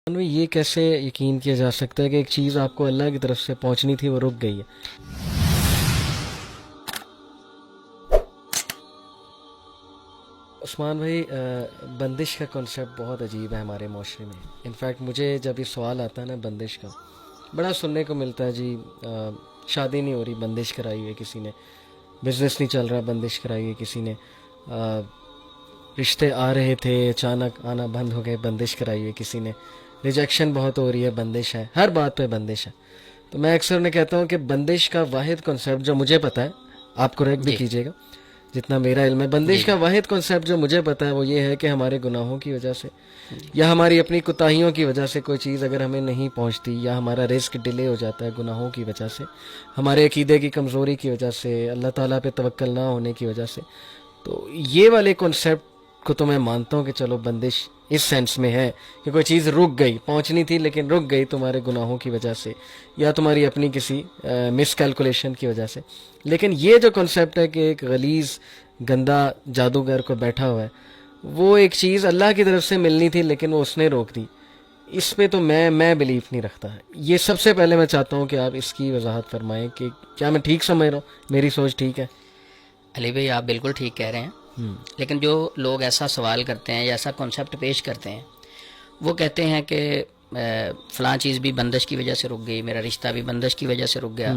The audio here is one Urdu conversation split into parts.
یہ کیسے یقین کیا جا سکتا ہے کہ ایک چیز آپ کو اللہ کی طرف سے پہنچنی تھی وہ رک گئی ہے؟ عثمان بھائی، بندش کا کنسیپٹ بہت عجیب ہے ہمارے معاشرے میں. انفیکٹ مجھے جب یہ سوال آتا ہے نا بندش کا، بڑا سننے کو ملتا ہے. جی شادی نہیں ہو رہی، بندش کرائی ہوئی ہے کسی نے. بزنس نہیں چل رہا، بندش کرائی ہوئی کسی نے. رشتے آ رہے تھے اچانک آنا بند ہو گئے، بندش کرائی ہوئی کسی نے. ریجیکشن بہت ہو رہی ہے، بندش ہے. ہر بات پہ بندش ہے. تو میں اکثر انہیں کہتا ہوں کہ بندش کا واحد کنسیپٹ جو مجھے پتہ ہے، آپ کریکٹ بھی کیجیے گا جتنا میرا علم ہے، بندش کا واحد کنسیپٹ جو مجھے پتہ ہے وہ یہ ہے کہ ہمارے گناہوں کی وجہ سے یا ہماری اپنی کوتاہیوں کی وجہ سے کوئی چیز اگر ہمیں نہیں پہنچتی، یا ہمارا رزق ڈیلے ہو جاتا ہے گناہوں کی وجہ سے، ہمارے عقیدے کی کمزوری کی وجہ سے، اللہ تعالیٰ پہ توکل نہ ہونے کی وجہ سے. تو یہ والے کنسیپٹ کو تو میں مانتا ہوں کہ چلو بندش اس سینس میں ہے کہ کوئی چیز رک گئی، پہنچنی تھی لیکن رک گئی تمہارے گناہوں کی وجہ سے یا تمہاری اپنی کسی مس کیلکولیشن کی وجہ سے. لیکن یہ جو کنسیپٹ ہے کہ ایک غلیظ گندا جادوگر کو بیٹھا ہوا ہے، وہ ایک چیز اللہ کی طرف سے ملنی تھی لیکن وہ اس نے روک دی، اس پہ تو میں بلیو نہیں رکھتا. یہ سب سے پہلے میں چاہتا ہوں کہ آپ اس کی وضاحت فرمائیں کہ کیا میں ٹھیک سمجھ رہا ہوں، میری سوچ ٹھیک ہے؟ علی بھائی آپ بالکل ٹھیک کہہ رہے ہیں، لیکن جو لوگ ایسا سوال کرتے ہیں یا ایسا کانسیپٹ پیش کرتے ہیں، وہ کہتے ہیں کہ فلاں چیز بھی بندش کی وجہ سے رک گئی، میرا رشتہ بھی بندش کی وجہ سے رک گیا.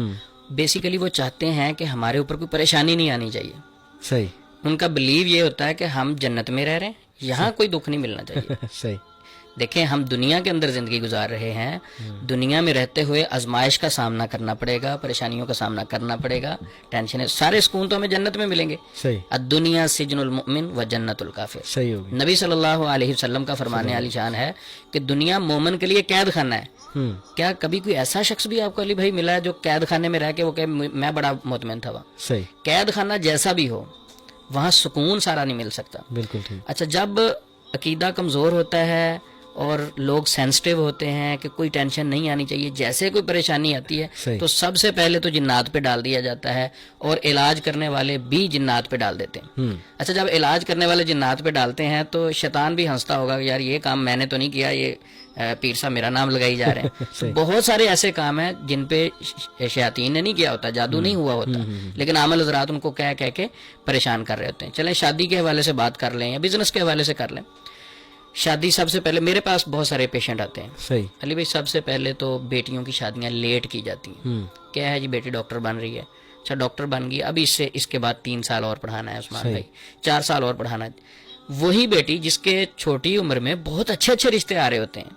بیسیکلی وہ چاہتے ہیں کہ ہمارے اوپر کوئی پریشانی نہیں آنی چاہیے. صحیح. ان کا بلیو یہ ہوتا ہے کہ ہم جنت میں رہ رہے ہیں، یہاں کوئی دکھ نہیں ملنا چاہیے. صحیح. دیکھیں ہم دنیا کے اندر زندگی گزار رہے ہیں، دنیا میں رہتے ہوئے آزمائش کا سامنا کرنا پڑے گا، پریشانیوں کا سامنا کرنا پڑے گا، ٹینشن. سارے سکون تو ہمیں جنت میں ملیں گے. صحیح. الدنیا سجن المؤمن و جنت الکافر. صحیح ہوگی. نبی صلی اللہ علیہ وسلم کا فرمان عالی شان ہے کہ دنیا مومن کے لیے قید خانہ ہے. کیا کبھی کوئی ایسا شخص بھی آپ کو علی بھائی ملا ہے جو قید خانے میں رہ کے وہ کہ میں بڑا مطمئن تھا وہاں؟ صحیح. قید خانہ جیسا بھی ہو وہاں سکون سارا نہیں مل سکتا. بالکل ٹھیک. اچھا، جب عقیدہ کمزور ہوتا ہے اور لوگ سینسٹیو ہوتے ہیں کہ کوئی ٹینشن نہیں آنی چاہیے، جیسے کوئی پریشانی آتی ہے تو سب سے پہلے تو جنات پہ ڈال دیا جاتا ہے، اور علاج کرنے والے بھی جنات پہ ڈال دیتے ہیں. اچھا، جب علاج کرنے والے جنات پہ ڈالتے ہیں تو شیطان بھی ہنستا ہوگا کہ یار یہ کام میں نے تو نہیں کیا، یہ پیر صاحب میرا نام لگائی جا رہے ہیں. بہت سارے ایسے کام ہیں جن پہ شیاطین نے نہیں کیا ہوتا، جادو نہیں ہوا ہوتا، لیکن عامل حضرات ان کو کہہ کے پریشان کر رہے ہوتے ہیں. چلیں شادی کے حوالے سے بات کر لیں یا بزنس کے حوالے سے کر لیں. شادی سب سے پہلے میرے پاس بہت سارے پیشنٹ آتے ہیں. صحیح. علی بھائی سب سے پہلے تو بیٹیوں کی شادیاں لیٹ کی جاتی ہیں. کیا ہے جی، بیٹی ڈاکٹر بن رہی ہے، اچھا ڈاکٹر بن گئی، اب اس کے بعد 3 سال اور پڑھانا ہے عثمان بھائی، 4 سال اور پڑھانا ہے. وہی بیٹی جس کے چھوٹی عمر میں بہت اچھے اچھے رشتے آ رہے ہوتے ہیں،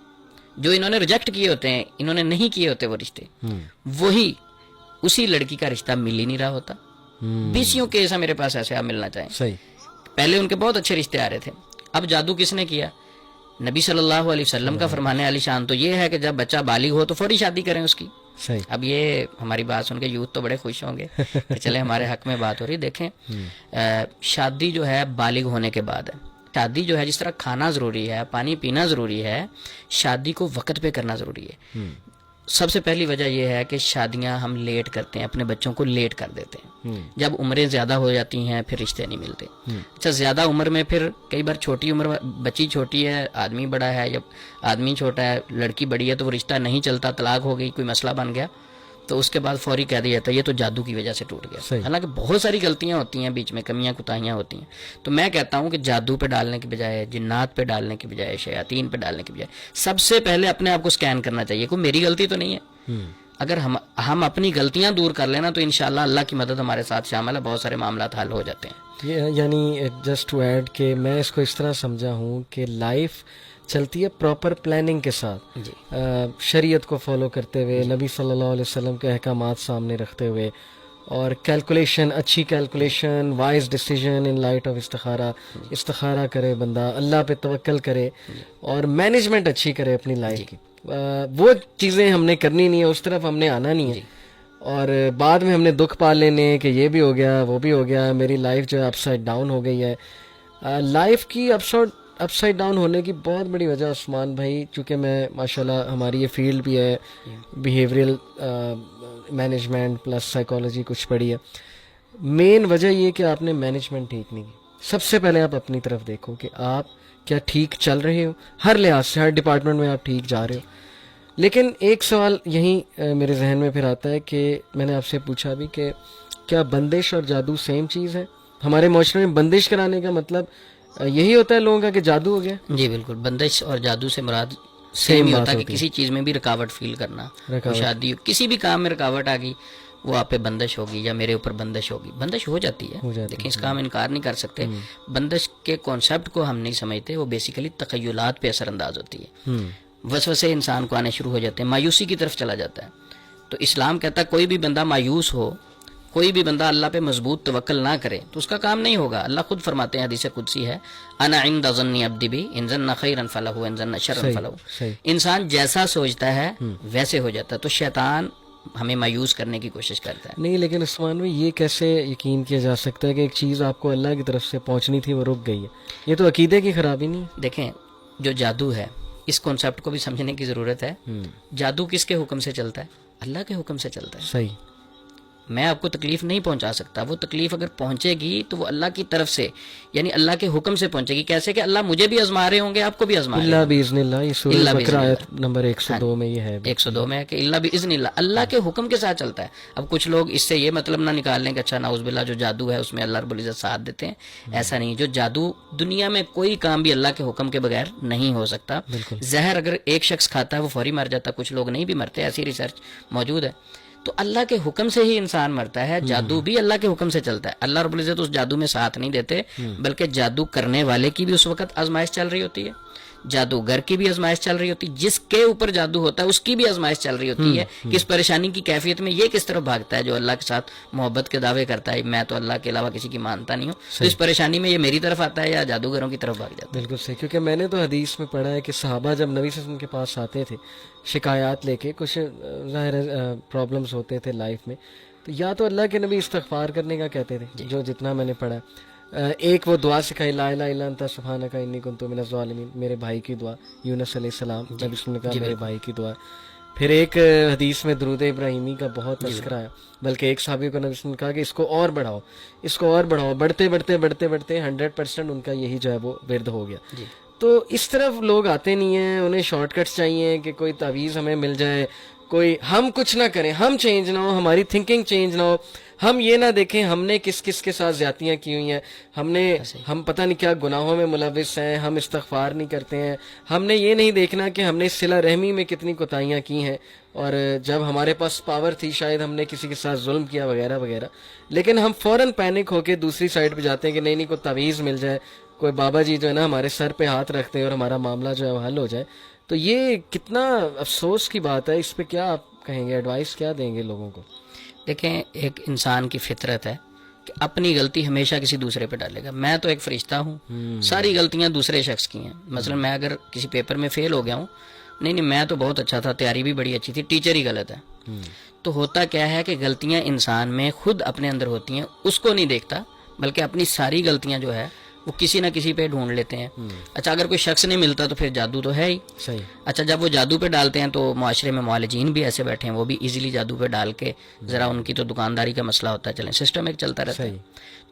جو انہوں نے ریجیکٹ کیے ہوتے ہیں، انہوں نے نہیں کیے ہوتے وہ رشتے، وہی اسی لڑکی کا رشتہ مل ہی نہیں رہا ہوتا. 20 کیس ہے میرے پاس ایسے، آپ ملنا چاہیں. صحیح. پہلے ان کے بہت اچھے رشتے آ رہے تھے، اب جادو کس نے کیا؟ نبی صلی اللہ علیہ وسلم کا فرمانے علی شان تو یہ ہے کہ جب بچہ بالغ ہو تو فوری شادی کریں اس کی. صحیح. اب یہ ہماری بات سن کے یوتھ تو بڑے خوش ہوں گے کہ چلے ہمارے حق میں بات ہو رہی. دیکھیں شادی جو ہے بالغ ہونے کے بعد ہے. شادی جو ہے جس طرح کھانا ضروری ہے، پانی پینا ضروری ہے، شادی کو وقت پہ کرنا ضروری ہے. سب سے پہلی وجہ یہ ہے کہ شادیاں ہم لیٹ کرتے ہیں، اپنے بچوں کو لیٹ کر دیتے ہیں. جب عمریں زیادہ ہو جاتی ہیں پھر رشتے نہیں ملتے. اچھا، زیادہ عمر میں پھر کئی بار چھوٹی عمر، بچی چھوٹی ہے، آدمی بڑا ہے، یا آدمی چھوٹا ہے، لڑکی بڑی ہے، تو وہ رشتہ نہیں چلتا، طلاق ہو گئی، کوئی مسئلہ بن گیا، تو اس کے بعد فوری کہہ دیا جاتا ہے یہ تو جادو کی وجہ سے ٹوٹ گیا. حالانکہ بہت ساری غلطیاں ہوتی ہیں بیچ میں، کمیاں کوتاہیاں ہوتی ہیں. تو میں کہتا ہوں کہ جادو پہ ڈالنے کی بجائے، جنات پہ ڈالنے کی بجائے، شیاطین پہ ڈالنے کی بجائے سب سے پہلے اپنے آپ کو سکین کرنا چاہیے، کوئی میری غلطی تو نہیں ہے. اگر ہم اپنی غلطیاں دور کر لینا تو انشاءاللہ اللہ کی مدد ہمارے ساتھ شامل ہے، بہت سارے معاملات حل ہو جاتے ہیں. یعنی جسٹ ٹو ایڈ کہ میں اس کو اس طرح سمجھا ہوں کہ لائف چلتی ہے پراپر پلاننگ کے ساتھ، شریعت کو فالو کرتے ہوئے، نبی صلی اللہ علیہ وسلم کے احکامات سامنے رکھتے ہوئے، اور کیلکولیشن، اچھی calculation, wise decision in light of استخارہ کرے بندہ، اللہ پہ توکل کرے اور مینجمنٹ اچھی کرے اپنی لائف کی. وہ چیزیں ہم نے کرنی نہیں ہے، اس طرف ہم نے آنا نہیں ہے، اور بعد میں ہم نے دکھ پال لینے کہ یہ بھی ہو گیا وہ بھی ہو گیا، میری لائف جو ہے اپ سائڈ ڈاؤن ہو گئی ہے. لائف کی اپ سائڈ ڈاؤن ہونے کی بہت بڑی وجہ عثمان بھائی، چونکہ میں ماشاءاللہ ہماری یہ فیلڈ بھی ہے، بیہیویئرل مینجمنٹ پلس سائیکالوجی کچھ پڑھی ہے، مین وجہ یہ کہ آپ نے مینجمنٹ ٹھیک نہیں کی. سب سے پہلے آپ اپنی طرف دیکھو کہ آپ کیا ٹھیک چل رہے ہو، ہر لحاظ سے ہر ڈپارٹمنٹ میں آپ ٹھیک جا رہے ہو. لیکن ایک سوال یہیں میرے ذہن میں پھر آتا ہے کہ میں نے آپ سے پوچھا بھی کہ کیا بندش اور جادو سیم چیز ہے؟ ہمارے معاشرے میں بندش کرانے کا مطلب یہی ہوتا ہے لوگوں کا کہ جادو ہو گیا؟ جی بالکل، بندش اور جادو سے مراد سیم ہی ہوتا ہے کہ کسی چیز میں بھی رکاوٹ فیل کرنا. شادی کسی بھی کام میں رکاوٹ آ گئی، وہ آپ پہ بندش ہوگی یا میرے اوپر بندش ہوگی. بندش ہو جاتی ہے، لیکن اس کا ہم انکار نہیں کر سکتے. بندش کے کانسیپٹ کو ہم نہیں سمجھتے، وہ بیسیکلی تخیلات پہ اثر انداز ہوتی ہے. وسوسے انسان کو آنے شروع ہو جاتے ہیں، مایوسی کی طرف چلا جاتا ہے. تو اسلام کہتا ہے کوئی بھی بندہ مایوس ہو، کوئی بھی بندہ اللہ پہ مضبوط توکل نہ کرے تو اس کا کام نہیں ہوگا. اللہ خود فرماتے ہیں، حدیث قدسی ہے، انا عند ظن عبدی بی ان ظن خیرا فلہ وان ظن شرا فلہ. انسان جیسا سوچتا ہے ویسے ہو جاتا ہے. تو شیطان ہمیں مایوس کرنے کی کوشش کرتا ہے. نہیں، لیکن عثمان میں یہ کیسے یقین کیا جا سکتا ہے کہ ایک چیز آپ کو اللہ کی طرف سے پہنچنی تھی وہ رک گئی ہے؟ یہ تو عقیدے کی خرابی نہیں؟ دیکھیں، جو جادو ہے اس کانسیپٹ کو بھی سمجھنے کی ضرورت ہے. جادو کس کے حکم سے چلتا ہے؟ اللہ کے حکم سے چلتا ہے. صحیح. میں آپ کو تکلیف نہیں پہنچا سکتا. وہ تکلیف اگر پہنچے گی تو وہ اللہ کی طرف سے، یعنی اللہ کے حکم سے پہنچے گی. کیسے کہ اللہ مجھے بھی آزما رہے ہوں گے، آپ کو بھی آزما رہے اللہ باذن اللہ. یہ سورہ بقرہ آیت نمبر 102 میں یہ ہے، 102 میں ہے کہ اللہ باذن اللہ، اللہ کے حکم کے ساتھ چلتا ہے. اب کچھ لوگ اس سے یہ مطلب نہ نکال لیں کہ اچھا نعوذ باللہ جو جادو ہے اس میں اللہ رب العزت ساتھ دیتے ہیں. ایسا نہیں. جو جادو دنیا میں کوئی کام بھی اللہ کے حکم کے بغیر نہیں ہو سکتا. زہر اگر ایک شخص کھاتا ہے وہ فوری مر جاتا ہے، کچھ لوگ نہیں بھی مرتے، ایسی ریسرچ موجود ہے. تو اللہ کے حکم سے ہی انسان مرتا ہے. جادو بھی اللہ کے حکم سے چلتا ہے. اللہ رب العزت اس جادو میں ساتھ نہیں دیتے، بلکہ جادو کرنے والے کی بھی اس وقت آزمائش چل رہی ہوتی ہے، جادوگر کی بھی آزمائش چل رہی ہوتی ہے، جس کے اوپر جادو ہوتا ہے اس کی بھی آزمائش چل رہی ہوتی ہے. کس پریشانی کی کیفیت میں یہ کس طرف بھاگتا ہے. جو اللہ کے ساتھ محبت کے دعوے کرتا ہے، میں تو اللہ کے علاوہ کسی کی مانتا نہیں ہوں، تو اس پریشانی میں یہ میری طرف آتا ہے یا جادوگروں کی طرف بھاگ جاتا ہے. بالکل صحیح. کیونکہ میں نے تو حدیث میں پڑھا ہے کہ صحابہ جب نبی صلی اللہ علیہ وسلم کے پاس آتے تھے شکایات لے کے، کچھ ظاہر پرابلمس ہوتے تھے لائف میں، تو یا تو اللہ کے نبی استغفار کرنے کا کہتے تھے، جو جتنا میں نے پڑھا. ایک وہ دعا سکھائی، لا الہ الا انت سبحانک انی کنت من الظالمین، میرے بھائی کی دعا، یونس علیہ السلام نبی صلی اللہ علیہ وسلم نے کہا میرے بھائی کی دعا. پھر ایک حدیث میں درود ابراہیمی کا بہت تذکرہ آیا، بلکہ ایک صحابی کو نبی صلی اللہ علیہ وسلم نے کہا کہ اس کو اور بڑھاؤ، اس کو اور بڑھاؤ. بڑھتے بڑھتے بڑھتے بڑھتے 100% ان کا یہی جو ہے وہ ورد ہو گیا. تو اس طرف لوگ آتے نہیں ہیں، انہیں شارٹ کٹس چاہیے کہ کوئی تعویذ ہمیں مل جائے، کوئی ہم کچھ نہ کریں، ہم چینج نہ ہو، ہماری تھنکنگ چینج نہ ہو، ہم یہ نہ دیکھیں ہم نے کس کس کے ساتھ زیادتیاں کی ہوئی ہیں، ہم پتہ نہیں کیا گناہوں میں ملوث ہیں، ہم استغفار نہیں کرتے ہیں. ہم نے یہ نہیں دیکھنا کہ ہم نے صلہ رحمی میں کتنی کوتاہیاں کی ہیں، اور جب ہمارے پاس پاور تھی شاید ہم نے کسی کے ساتھ ظلم کیا وغیرہ وغیرہ. لیکن ہم فوراً پینک ہو کے دوسری سائڈ پہ جاتے ہیں کہ نہیں کوئی تعویذ مل جائے، کوئی بابا جی جو ہے نا ہمارے سر پہ ہاتھ رکھتے ہیں اور ہمارا معاملہ جو ہے وہ حل ہو جائے. تو یہ کتنا افسوس کی بات ہے. اس پہ کیا آپ کہیں گے، ایڈوائس کیا دیں گے لوگوں کو؟ دیکھیں، ایک انسان کی فطرت ہے کہ اپنی غلطی ہمیشہ کسی دوسرے پہ ڈالے گا. میں تو ایک فرشتہ ہوں، ساری غلطیاں دوسرے شخص کی ہیں. مثلا میں اگر کسی پیپر میں فیل ہو گیا ہوں، نہیں میں تو بہت اچھا تھا، تیاری بھی بڑی اچھی تھی، ٹیچر ہی غلط ہے. تو ہوتا کیا ہے کہ غلطیاں انسان میں خود اپنے اندر ہوتی ہیں، اس کو نہیں دیکھتا، بلکہ اپنی ساری غلطیاں جو ہے وہ کسی نہ کسی پہ ڈھونڈ لیتے ہیں. اچھا اگر کوئی شخص نہیں ملتا تو پھر جادو تو ہے ہی. صحیح. اچھا جب وہ جادو پہ ڈالتے ہیں تو معاشرے میں معالجین بھی ایسے بیٹھے ہیں، وہ بھی ایزیلی جادو پہ ڈال کے ذرا ان کی تو دکانداری کا مسئلہ ہوتا ہے، چلیں سسٹم ایک چلتا رہتا ہے.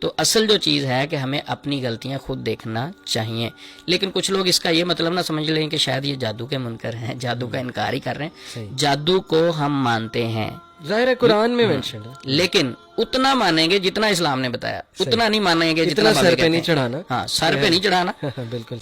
تو اصل جو چیز ہے کہ ہمیں اپنی غلطیاں خود دیکھنا چاہیے. لیکن کچھ لوگ اس کا یہ مطلب نہ سمجھ لیں کہ شاید یہ جادو کے منکر ہیں، جادو کا انکار ہی کر رہے ہیں. جادو کو ہم مانتے ہیں، ظاہر ہے قرآن میں مینشن ہے، لیکن اتنا مانیں گے جتنا اسلام نے بتایا، اتنا نہیں مانیں گے جتنا سر پہ نہیں چڑھانا. ہاں، سر پہ نہیں چڑھانا. بالکل.